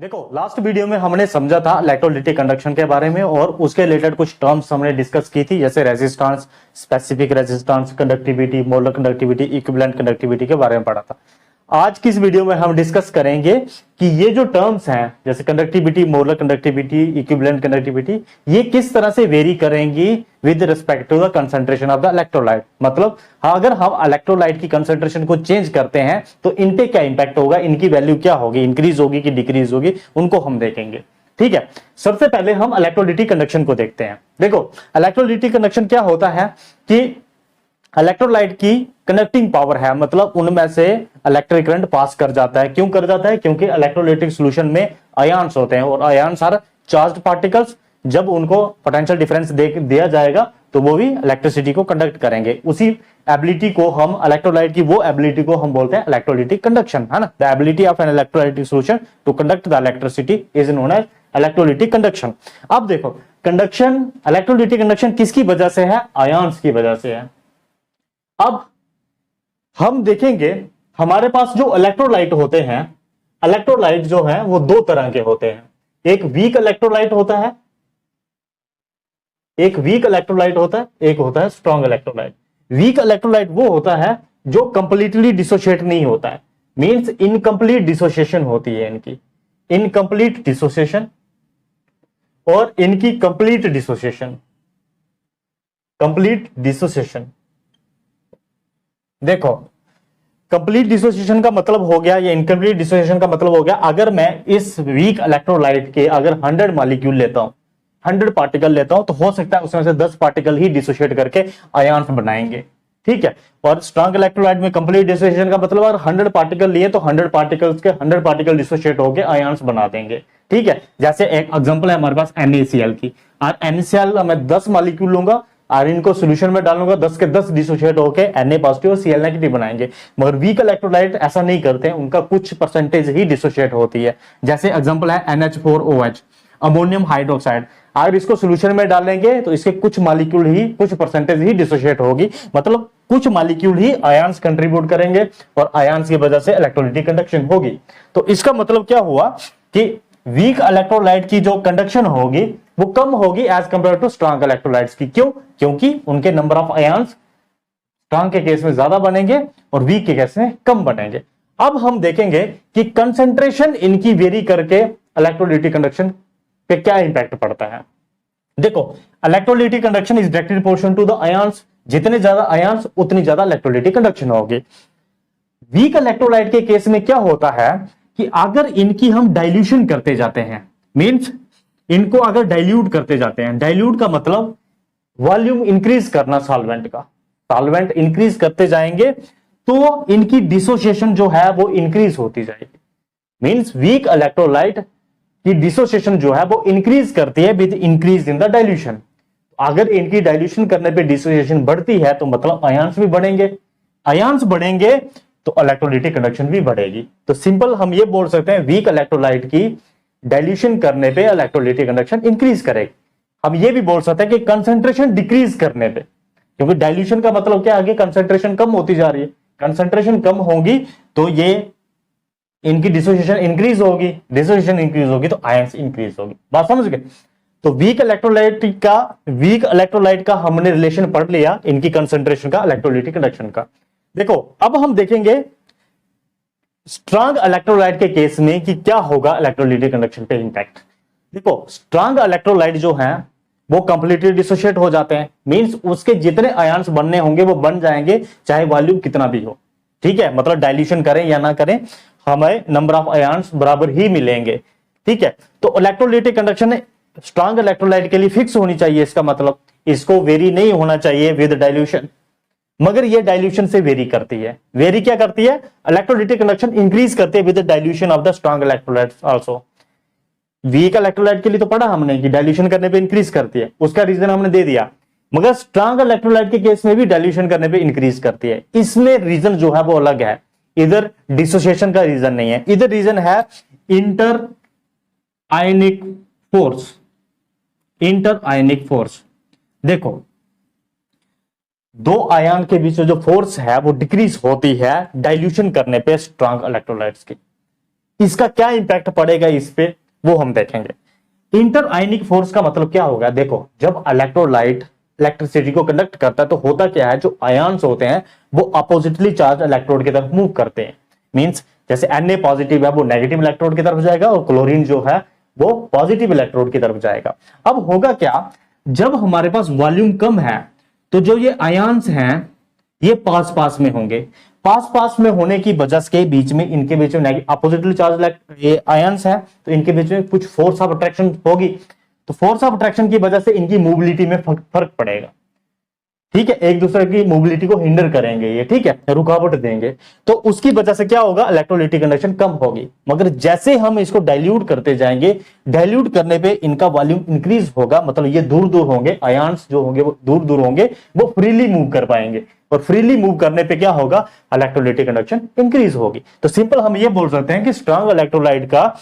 देखो last video में हमने समझा था इलेक्ट्रोलिटिक कंडक्शन के बारे में और उसके रिलेटेड कुछ टर्म्स हमने डिस्कस की थी, जैसे resistance, specific resistance, conductivity, molar conductivity, equivalent conductivity के बारे में पढ़ा था। आज की इस वीडियो में हम डिस्कस करेंगे कि ये जो टर्म्स हैं जैसे conductivity, molar conductivity, equivalent conductivity, ये किस तरह से वेरी करेंगी with respect to the concentration of the electrolyte. मतलब अगर हम इलेक्ट्रोलाइट की कंसंट्रेशन को चेंज करते हैं तो इन पे क्या इंपैक्ट होगा, इनकी वैल्यू क्या होगी, इंक्रीज होगी कि डिक्रीज होगी, उनको हम देखेंगे। ठीक है, सबसे पहले हम इलेक्ट्रोलिटिक कंडक्शन को देखते हैं। देखो इलेक्ट्रोलिटिक कंडक्शन क्या होता है कि इलेक्ट्रोलाइट की कनेक्टिंग पावर है, मतलब उनमें से इलेक्ट्रिक करंट पास कर जाता है। क्यों कर जाता है? क्योंकि इलेक्ट्रोलाइटिक सॉल्यूशन में आयन्स होते हैं और आयन्स आर चार्ज्ड पार्टिकल्स। जब उनको पोटेंशियल डिफरेंस दिया जाएगा तो वो भी इलेक्ट्रिसिटी को कंडक्ट करेंगे। उसी एबिलिटी को हम इलेक्ट्रोलाइट की वो एबिलिटी को हम बोलते हैं इलेक्ट्रोलिटिक कंडक्शन, है ना। The ability of an electrolytic solution to conduct the electricity is known as electrolytic conduction. अब देखो कंडक्शन, इलेक्ट्रोलिटिक कंडक्शन किसकी वजह से है? आयन्स की वजह से है। अब हम देखेंगे हमारे पास जो इलेक्ट्रोलाइट होते हैं, इलेक्ट्रोलाइट जो है वो दो तरह के होते हैं। एक वीक इलेक्ट्रोलाइट होता है, एक वीक इलेक्ट्रोलाइट होता है, एक होता है स्ट्रॉन्ग इलेक्ट्रोलाइट। वीक इलेक्ट्रोलाइट वो होता है जो कंप्लीटली डिसोशिएट नहीं होता है, मींस इनकंप्लीट डिसोसिएशन होती है इनकी, इनकंप्लीट डिसोसिएशन और इनकी कंप्लीट डिसोसिएशन, कंप्लीट डिसोसिएशन। देखो कंप्लीट डिसोसिएशन का मतलब हो गया, या इनकम्प्लीट डिसोसिएशन का मतलब हो गया, अगर मैं इस वीक इलेक्ट्रोलाइट के अगर 100 मॉलिक्यूल लेता हूं, 100 पार्टिकल लेता हूं, तो हो सकता है उसमें से 10 पार्टिकल ही डिसोशिएट करके आयन्स बनाएंगे। ठीक है, और स्ट्रॉन्ग इलेक्ट्रोलाइट में कंप्लीट डिसोसिएशन का मतलब अगर 100 पार्टिकल लिए तो 100 पार्टिकल्स के 100 पार्टिकल डिसोशिएट होकर आयन्स बना देंगे। ठीक है, जैसे एक एग्जांपल है हमारे पास NaCl की, और NaCl मैं 10 मॉलिक्यूल लूंगा और इनको सॉल्यूशन में डालूंगा, 10 के 10 डिसोशिएट होकर Na पॉजिटिव और Cl नेगेटिव बनाएंगे। मगर वीक इलेक्ट्रोलाइट ऐसा नहीं करते हैं, उनका कुछ परसेंटेज ही डिसोशिएट होती है। जैसे एग्जांपल है NH4OH, अमोनियम हाइड्रोक्साइड। अगर इसको सॉल्यूशन में डालेंगे तो इसके कुछ मॉलिक्यूल ही, कुछ परसेंटेज ही डिसोशिएट होगी, मतलब कुछ मॉलिक्यूल ही आयन्स कंट्रीब्यूट करेंगे और आयन्स की वजह से इलेक्ट्रोलिटिक कंडक्शन होगी। तो इसका मतलब क्या हुआ कि वीक इलेक्ट्रोलाइट की जो कंडक्शन होगी वो कम होगी as compared to strong electrolytes की। क्यों? क्योंकि उनके नंबर ऑफ आयन्स स्ट्रॉन्ग के केस में ज्यादा बनेंगे और वीक के केस में कम बनेंगे। अब हम देखेंगे कि कंसंट्रेशन इनकी वेरी करके इलेक्ट्रोलिटिक कंडक्शन पे क्या इंपैक्ट पड़ता है। देखो electrolytic conduction is directly proportional to the ions, जितने ज्यादा आयन्स उतनी ज्यादा इलेक्ट्रोलिटिक कंडक्शन होगी। वीक इलेक्ट्रोलाइट के केस में क्या होता है कि अगर इनकी हम डाइल्यूशन करते जाते हैं, मींस इनको अगर डाइल्यूट करते जाते हैं, डाइल्यूट का मतलब वॉल्यूम इंक्रीज करना सॉल्वेंट का, सॉल्वेंट इंक्रीज करते जाएंगे तो इनकी डिसोसिएशन जो है वो इंक्रीज होती जाएगी। मींस वीक इलेक्ट्रोलाइट की डिसोसिएशन जो है वो इंक्रीज करती है with increase in the dilution. अगर इनकी डाइल्यूशन करने पे डिसोसिएशन बढ़ती है तो मतलब आयन्स भी बढ़ेंगे, आयन्स बढ़ेंगे तो इलेक्ट्रोलिटिक कंडक्शन भी बढ़ेगी। तो सिंपल हम ये बोल सकते हैं वीक इलेक्ट्रोलाइट की डाइल्यूशन करने पे इलेक्ट्रोलिटिक कंडक्शन इंक्रीज करेगी। हम ये भी बोल सकते हैं कि कंसंट्रेशन डिक्रीज करने पे, क्योंकि डाइल्यूशन का मतलब क्या, आगे कंसंट्रेशन कम होती जा रही है, कंसंट्रेशन कम होगी तो ये इनकी डिसोसिएशन इंक्रीज होगी, डिसोसिएशन इंक्रीज होगी तो आयन्स इंक्रीज होगी। बात समझ गए? तो वीक इलेक्ट्रोलाइट का हमने रिलेशन पढ़ लिया इनकी कंसंट्रेशन का इलेक्ट्रोलिटिक कंडक्शन का। देखो अब हम देखेंगे स्ट्रॉन्ग इलेक्ट्रोलाइट के केस में कि क्या होगा इलेक्ट्रोलिटिक कंडक्शन पे इंपैक्ट। देखो स्ट्रॉन्ग इलेक्ट्रोलाइट जो है वो कंप्लीटली डिसोशिएट हो जाते हैं, मींस उसके जितने आयन्स बनने होंगे वो बन जाएंगे चाहे वॉल्यूम कितना भी हो। ठीक है, मतलब डाइल्यूशन करें या ना करें हमें नंबर ऑफ आयन्स बराबर ही मिलेंगे। ठीक है, तो इलेक्ट्रोलिटिक कंडक्शन स्ट्रॉन्ग इलेक्ट्रोलाइट के लिए फिक्स होनी चाहिए, इसका मतलब इसको वेरी नहीं होना चाहिए विद डाइल्यूशन, मगर ये डाइल्यूशन से वेरी करती है। वेरी क्या करती है? इलेक्ट्रोलिटिक कंडक्शन इंक्रीज करती है with dilution of the strong electrolytes also. Week electrolyte के लिए तो पढ़ा हमने कि डाइल्यूशन करने पे इंक्रीज करती है, उसका रीजन हमने दे दिया, मगर स्ट्रॉन्ग इलेक्ट्रोलाइट के केस में भी डाइल्यूशन करने पे इंक्रीज करती है। इसमें रीजन जो है वो अलग है, इधर डिसोसिएशन का रीजन नहीं है, इधर रीजन है इंटर आयनिक फोर्स, इंटर आयनिक फोर्स। देखो दो आयन के बीच में जो फोर्स है वो डिक्रीज होती है डाइल्यूशन करने पे स्ट्रॉन्ग इलेक्ट्रोलाइट्स की। इसका क्या इंपैक्ट पड़ेगा इस पे, वो हम देखेंगे। इंटर आयनिक फोर्स का मतलब क्या होगा, देखो जब इलेक्ट्रोलाइट इलेक्ट्रिसिटी को कंडक्ट करता है तो होता क्या है, जो आयन्स होते हैं वो अपोजिटली चार्ज इलेक्ट्रोड की तरफ मूव करते हैं। मींस जैसे Na पॉजिटिव है वो नेगेटिव इलेक्ट्रोड की तरफ जाएगा और क्लोरीन जो है वो पॉजिटिव इलेक्ट्रोड की तरफ जाएगा। अब होगा क्या, जब हमारे पास वॉल्यूम कम है तो जो ये आयन्स हैं ये पास पास में होंगे, पास पास में होने की वजह से बीच में इनके बीच में अपोजिटली चार्ज ये आयन्स है तो इनके बीच में कुछ फोर्स ऑफ अट्रैक्शन होगी, तो फोर्स ऑफ अट्रैक्शन की वजह से इनकी मोबिलिटी में फर्क पड़ेगा। ठीक है, एक दूसरे की मोबिलिटी को हिंडर करेंगे ये, ठीक है, रुकावट देंगे, तो उसकी वजह से क्या होगा, इलेक्ट्रोलाइटिक कंडक्शन कम होगी। मगर जैसे हम इसको डाइल्यूट करते जाएंगे, डाइल्यूट करने पे इनका वॉल्यूम इंक्रीज होगा, मतलब ये दूर दूर होंगे, आयन्स जो होंगे वो दूर दूर होंगे, वो फ्रीली मूव कर पाएंगे, और फ्रीली मूव करने पे क्या होगा, इलेक्ट्रोलाइटिक कंडक्शन इंक्रीज होगी। तो सिंपल हम ये बोल सकते हैं कि स्ट्रॉन्ग इलेक्ट्रोलाइट का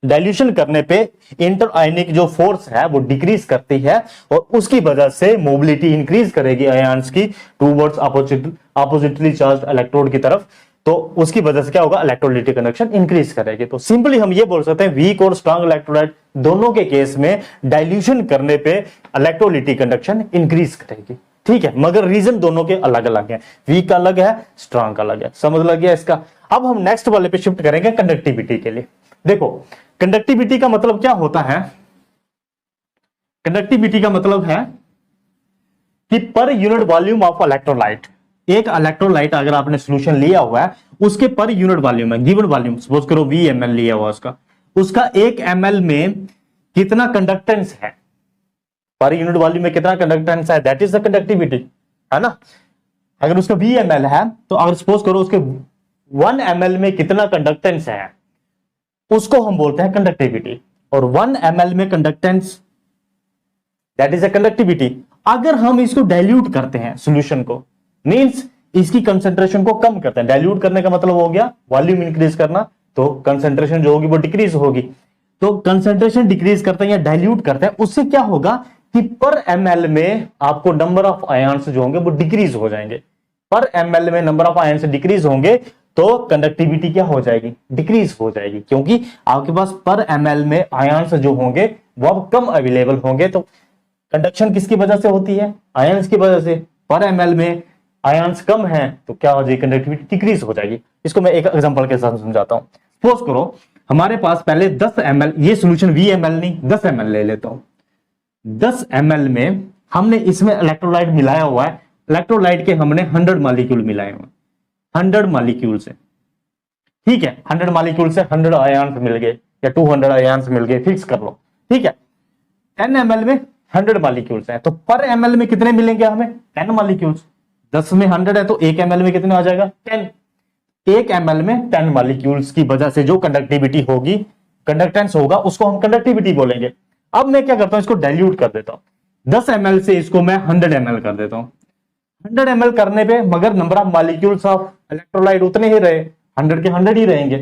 डाइल्यूशन करने पे इंटर आयनिक जो फोर्स है वो डिक्रीज करती है, और उसकी वजह से मोबिलिटी इंक्रीज करेगी आयन्स की टूवर्ड्स अपोजिटली चार्ज्ड इलेक्ट्रोड की तरफ, तो उसकी वजह से क्या होगा, इलेक्ट्रोलाइटिक कंडक्शन इंक्रीज करेगी। तो सिंपली हम ये बोल सकते हैं वीक और स्ट्रॉन्ग इलेक्ट्रोलाइट दोनों के केस में डाइल्यूशन करने पे इलेक्ट्रोलाइटिक कंडक्शन इंक्रीज करेगी। ठीक है, मगर रीजन दोनों के अलग अलग है, वीक अलग है, स्ट्रॉन्ग अलग है। समझ लग गया इसका। अब हम नेक्स्ट वाले पे शिफ्ट करेंगे कंडक्टिविटी के लिए। देखो कंडक्टिविटी का मतलब क्या होता है, कंडक्टिविटी का मतलब है कि पर यूनिट वॉल्यूम ऑफ इलेक्ट्रोलाइट, एक इलेक्ट्रोलाइट अगर आपने सॉल्यूशन लिया हुआ है उसके पर यूनिट वॉल्यूम है, गिवन वॉल्यूम सपोज करो VmL लिया हुआ उसका 1 ml में कितना कंडक्टेंस है, पर यूनिट वॉल्यूम में कितना कंडक्टेंस है, दैट इज द कंडक्टिविटी, है ना। अगर उसका VmL है तो अगर सपोज करो उसके 1 ml में कितना कंडक्टेंस है उसको हम बोलते हैं कंडक्टिविटी, और 1 ml में conductance that is a conductivity. अगर हम इसको डाइल्यूट करते हैं सॉल्यूशन को, मींस इसकी कंसंट्रेशन को कम करते हैं, डाइल्यूट करने का मतलब हो गया वॉल्यूम इंक्रीज करना, तो कंसंट्रेशन जो होगी वो डिक्रीज होगी। तो कंसंट्रेशन डिक्रीज करते हैं या डाइल्यूट करते हैं, उससे क्या होगा कि पर ml में आपको नंबर ऑफ आयन्स जो होंगे वो डिक्रीज हो जाएंगे। पर ml में नंबर ऑफ आयन्स डिक्रीज होंगे तो कंडक्टिविटी क्या हो जाएगी, डिक्रीज हो जाएगी, क्योंकि आपके पास पर ml में आयन्स जो होंगे वो अब कम अवेलेबल होंगे। तो कंडक्शन किसकी वजह से होती है, आयन्स की वजह से। पर ml में आयन्स कम है तो क्या हो जाएगी, कंडक्टिविटी डिक्रीज हो जाएगी। इसको मैं एक एग्जांपल के साथ समझाता हूं। सपोज करो हमारे पास पहले 10 ml, ये सॉल्यूशन VmL नहीं 10 ml ले लेता हूं, 10 ml में हमने इसमें इलेक्ट्रोलाइट मिलाया हुआ है, इलेक्ट्रोलाइट के हमने 100 मॉलिक्यूल मिलाए हुए, 100 मॉलिक्यूल से, ठीक है, 100 मॉलिक्यूल से 100 आयन्स मिल गए या 200 आयन्स मिल गए, फिक्स कर लो, ठीक है। 10 ml में 100 मॉलिक्यूल्स हैं, तो पर ml में कितने मिलेंगे हमें, 10 मॉलिक्यूल्स। 10 में 100 है तो 1 ml में कितने आ जाएगा, 10। 1 ml में 10 मॉलिक्यूल्स की वजह से जो कंडक्टिविटी होगी, कंडक्टेंस होगा, उसको हम कंडक्टिविटी बोलेंगे। अब मैं क्या करता हूं, इसको डाइल्यूट कर देता हूं, 10 ml से इसको मैं 100 ml कर देता हूं। 100 ml करने पे मगर number of molecules of electrolyte उतने ही रहे, 100 के 100 ही रहेंगे।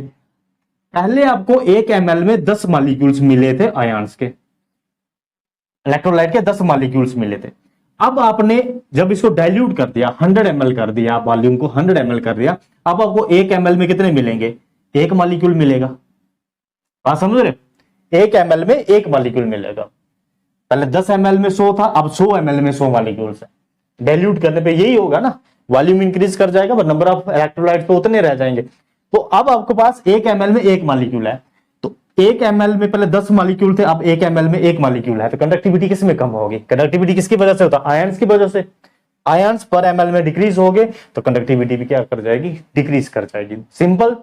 पहले आपको 1 ml में 10 मॉलिक्यूल्स मिले थे आयन्स के, इलेक्ट्रोलाइट के 10 मॉलिक्यूल्स मिले थे। अब आपने जब इसको डाइल्यूट कर दिया, 100 ml कर दिया, वॉल्यूम को 100 ml कर दिया, अब आपको 1 ml में कितने मिलेंगे, 1 मॉलिक्यूल मिलेगा। बात समझ रहे, 1 ml में 1 मॉलिक्यूल मिलेगा। पहले 10 ml में 100 था, अब 100 ml में 100 मॉलिक्यूल्स है। डाइल्यूट करने पे यही होगा ना, वॉल्यूम इंक्रीज कर जाएगा पर नंबर ऑफ इलेक्ट्रोलाइट तो उतने रह जाएंगे। तो अब आपके पास 1 ml में 1 मॉलिक्यूल है, तो 1 ml में पहले 10 मॉलिक्यूल थे, अब 1 ml में 1 मॉलिक्यूल है, तो कंडक्टिविटी किस में कम होगी, कंडक्टिविटी किसकी वजह से होता है, आयन्स की वजह से। आयन्स पर ml में डिक्रीज हो गए तो कंडक्टिविटी भी क्या कर जाएगी, डिक्रीज कर जाएगी। Simple,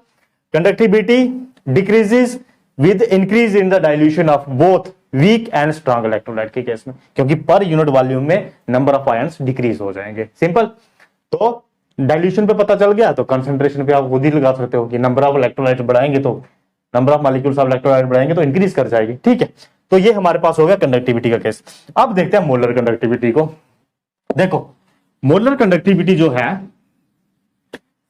conductivity decreases with increase in the dilution of both weak and strong electrolyte के केस में, क्योंकि पर यूनिट वॉल्यूम में नंबर ऑफ आयन्स डिक्रीज हो जाएंगे। सिंपल। तो डाइल्यूशन पे पता चल गया, तो कंसंट्रेशन पे आप खुद ही लगा सकते हो कि नंबर ऑफ इलेक्ट्रोलाइट बढ़ाएंगे तो number of molecules of electrolyte बढ़ाएंगे तो इंक्रीज कर जाएगी, ठीक है। तो ये हमारे पास हो गया कंडक्टिविटी का केस। अब देखते हैं मोलर कंडक्टिविटी को। देखो मोलर कंडक्टिविटी जो है,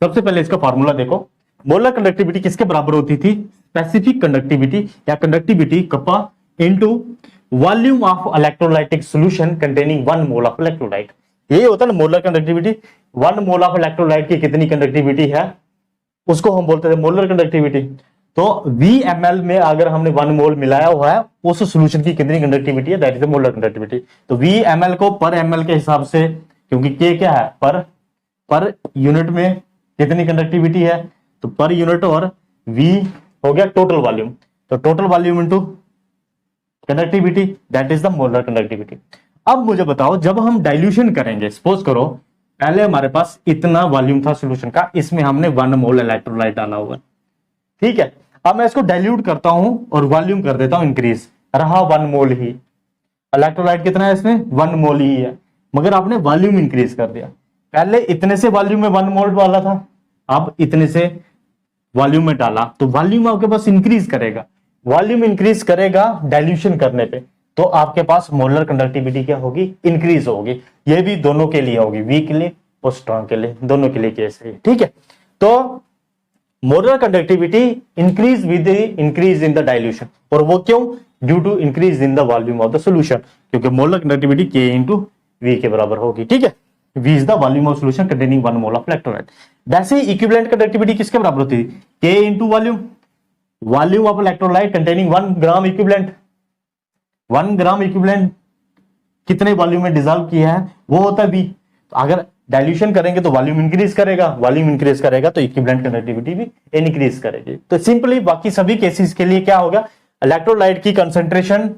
सबसे पहले इसका फॉर्मूला देखो। मोलर कंडक्टिविटी किसके बराबर होती थी, स्पेसिफिक कंडक्टिविटी या conductivity kappa into volume of electrolytic solution containing 1 mole of electrolyte. यही होता है ना molar conductivity. 1 mole of electrolyte की कितनी कंडक्टिविटी है उसको हम बोलते थे मोलर कंडक्टिविटी। तो VmL में अगर हमने 1 मोल मिलाया हुआ है उस सोल्यूशन की कितनी कंडक्टिविटी है, दैट इज मोलर कंडक्टिविटी। तो VmL को पर ml के हिसाब से, क्योंकि K क्या है, पर यूनिट में कितनी कंडक्टिविटी है, तो पर यूनिट, और V हो गया टोटल वॉल्यूम, तो total volume into conductivity, that is the molar conductivity. अब मुझे बताओ, जब हम डाइल्यूशन करेंगे, सपोज करो पहले हमारे पास इतना वॉल्यूम था सॉल्यूशन का, इसमें हमने 1 मोल इलेक्ट्रोलाइट डाला हुआ, ठीक है। अब मैं इसको डाइल्यूट करता हूं और वॉल्यूम कर देता हूं इंक्रीज, रहा 1 मोल ही। इलेक्ट्रोलाइट कितना है इसमें, 1 मोल ही है, मगर आपने वॉल्यूम इंक्रीज कर दिया। पहले इतने से वॉल्यूम में 1 मोल वाला था, अब इतने से वॉल्यूम में डाला, तो वॉल्यूम आपके पास इंक्रीज करेगा। वॉल्यूम इंक्रीज करेगा डाइल्यूशन करने पे, तो आपके पास मोलर कंडक्टिविटी क्या होगी, इंक्रीज होगी। ये भी दोनों के लिए होगी, वीक के लिए और स्ट्रॉन्ग के लिए, दोनों के लिए केस है, ठीक है। तो molar conductivity increase with increase in the dilution, और वो क्यों, due to increase in the volume of the solution, क्योंकि molar conductivity K into V के बराबर होगी, ठीक है। V is the volume of solution containing 1 mole of electrolyte. वैसे ही इक्विवेलेंट कंडक्टिविटी किसके बराबर होती है, K into volume, volume of electrolyte containing 1 gram equivalent. 1 gram equivalent कितने वॉल्यूम में डिसॉल्व किया है, वो होता है V। तो अगर डाइल्यूशन करेंगे तो वॉल्यूम इंक्रीज करेगा, वॉल्यूम इंक्रीज करेगा तो इक्विवेलेंट कंडक्टिविटी भी इंक्रीज करेगी। तो सिंपली बाकी सभी केसेस के लिए क्या होगा, इलेक्ट्रोलाइट की कंसंट्रेशन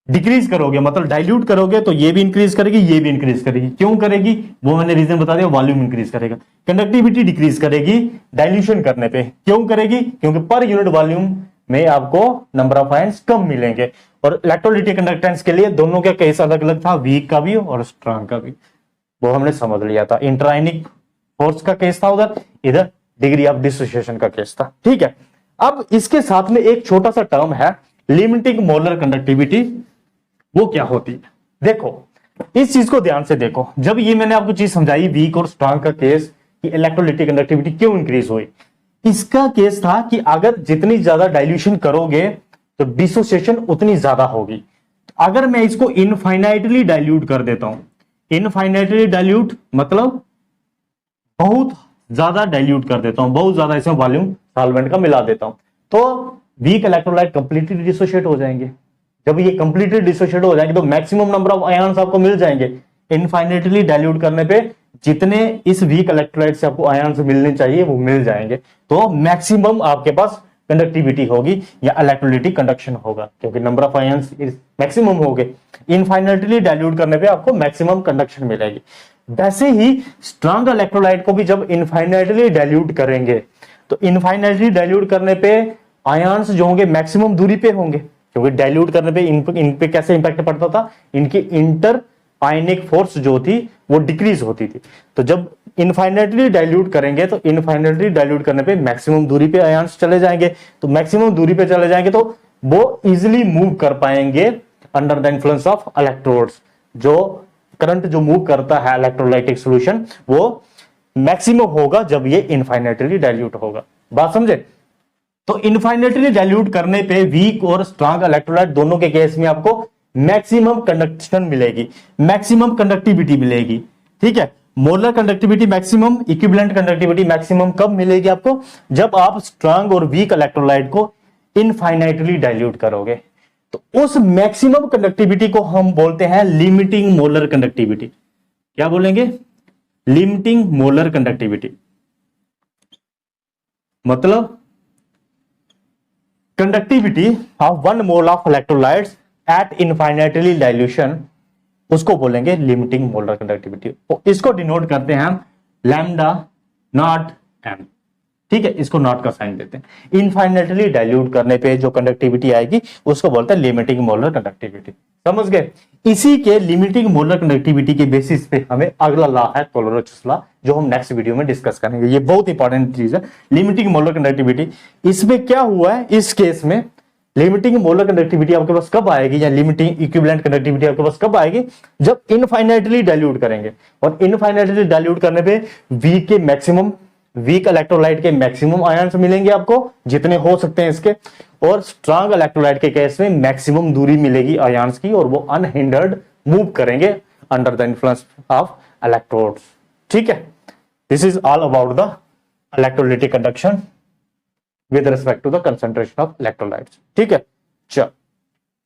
डिक्रीज करोगे, मतलब डाइल्यूट करोगे तो ये भी इंक्रीज करेगी, ये भी इंक्रीज करेगी। क्यों करेगी, वो मैंने रीजन बता दिया, वॉल्यूम इंक्रीज करेगा। कंडक्टिविटी डिक्रीज करेगी डाइल्यूशन करने पे, क्यों करेगी, क्योंकि पर यूनिट वॉल्यूम में आपको नंबर ऑफ आयंस कम मिलेंगे। और इलेक्ट्रोलाइटिक कंडक्टेंस के लिए दोनों का केस अलग अलग था, वीक का भी और स्ट्रॉन्ग का भी, वो हमने समझ लिया था। इंटरआयनिक फोर्स का केस था उधर, इधर डिग्री ऑफ डिसोसिएशन का केस था, ठीक है। अब इसके साथ में एक छोटा सा टर्म है लिमिटिंग मोलर कंडक्टिविटी, वो क्या होती है, देखो इस चीज को ध्यान से देखो। जब ये मैंने आपको चीज समझाई वीक और स्ट्रॉन्ग का केस कि इलेक्ट्रोलाइटिक कंडक्टिविटी क्यों इंक्रीज हुई, इसका केस था कि अगर जितनी ज्यादा डाइल्यूशन करोगे तो डिसोसिएशन उतनी ज्यादा होगी। अगर मैं इसको इनफाइनाइटली डाइल्यूट कर देता हूं, इनफाइनाइटली डाइल्यूट मतलब बहुत ज्यादा डाइल्यूट कर देता हूं, बहुत ज्यादा इसमें वॉल्यूम सॉल्वेंट का मिला देता हूं, तो वीक इलेक्ट्रोलाइट कंप्लीटली डिसोशिएट हो जाएंगे। जब ये कंप्लीटली डिसोशिएट हो जाएंगे तो मैक्सिमम नंबर ऑफ आयन्स आपको मिल जाएंगे। इनफाइनाइटली डाइल्यूट करने पे जितने इस वीक इलेक्ट्रोलाइट से आपको आयन्स मिलने चाहिए वो मिल जाएंगे, तो मैक्सिमम आपके पास कंडक्टिविटी होगी या इलेक्ट्रोलाइटिक कंडक्शन होगा, क्योंकि नंबर ऑफ आयन्स मैक्सिमम हो गए। इनफाइनाइटली डाइल्यूट करने पे आपको मैक्सिमम कंडक्शन मिलेगी। वैसे ही स्ट्रॉन्ग इलेक्ट्रोलाइट को भी जब इनफाइनाइटली डाइल्यूट करेंगे तो इनफाइनाइटली डाइल्यूट करने पे आयन्स जो होंगे मैक्सिमम दूरी पे होंगे, क्योंकि डाइल्यूट करने पे इन पे कैसे इंपैक्ट पड़ता था, इनकी इंटर आयनिक फोर्स जो थी वो डिक्रीज होती थी। तो जब इनफाइनाइटली डाइल्यूट करेंगे तो इनफाइनाइटली डाइल्यूट करने पे मैक्सिमम दूरी पे आयन्स चले जाएंगे, तो मैक्सिमम दूरी पे चले जाएंगे तो वो इजिली मूव कर पाएंगे under the influence of electrodes. जो करंट जो मूव करता है इलेक्ट्रोलाइटिक सॉल्यूशन वो मैक्सिमम होगा जब ये इनफाइनाइटली डाइल्यूट होगा। बात समझे। तो इनफाइनाइटली डाइल्यूट करने पे वीक और स्ट्रॉन्ग इलेक्ट्रोलाइट दोनों के केस में आपको मैक्सिमम कंडक्शन मिलेगी, मैक्सिमम कंडक्टिविटी मिलेगी, ठीक है। Molar conductivity maximum, equivalent conductivity maximum कब मिलेगी आपको, जब आप स्ट्रॉन्ग और वीक इलेक्ट्रोलाइट को इनफाइनाइटली डाइल्यूट करोगे। तो उस मैक्सिमम कंडक्टिविटी को हम बोलते हैं लिमिटिंग मोलर कंडक्टिविटी। क्या बोलेंगे, लिमिटिंग मोलर कंडक्टिविटी, मतलब conductivity of 1 mole of electrolytes at infinitely dilution, उसको बोलेंगे लिमिटिंग मोलर कंडक्टिविटी। तो इसको डिनोट करते हैं हम लैम्डा नॉट एम, ठीक है, इसको नॉट का साइन देते हैं। इनफाइनाइटली डाइल्यूट करने पे जो कंडक्टिविटी आएगी उसको बोलते हैं लिमिटिंग मोलर कंडक्टिविटी। समझ गए। इसी के लिमिटिंग मोलर कंडक्टिविटी के बेसिस पे हमें अगला लॉ है कोलरिच लॉ, जो हम नेक्स्ट वीडियो में डिस्कस करेंगे। ये बहुत इंपॉर्टेंट चीज है, लिमिटिंग मोलर कंडक्टिविटी। इसमें क्या हुआ है, इस केस में लिमिटिंग मोलर कंडक्टिविटी आपके पास कब आएगी या लिमिटिंग इक्विवेलेंट कंडक्टिविटी आपके पास कब आएगी, जब इनफाइनाइटली डाइल्यूट करेंगे। और इनफाइनाइटली डाइल्यूट करने पे वीक के मैक्सिमम, वीक इलेक्ट्रोलाइट के मैक्सिमम आयन्स मिलेंगे आपको जितने हो सकते हैं इसके, और स्ट्रॉन्ग इलेक्ट्रोलाइट के केस में मैक्सिमम दूरी मिलेगी आयन्स की और वो अनहिंडर्ड मूव करेंगे under the influence of electrodes, ठीक है। This is all about the electrolytic conduction. With respect to the concentration of electrolytes. ठीक है, चलो।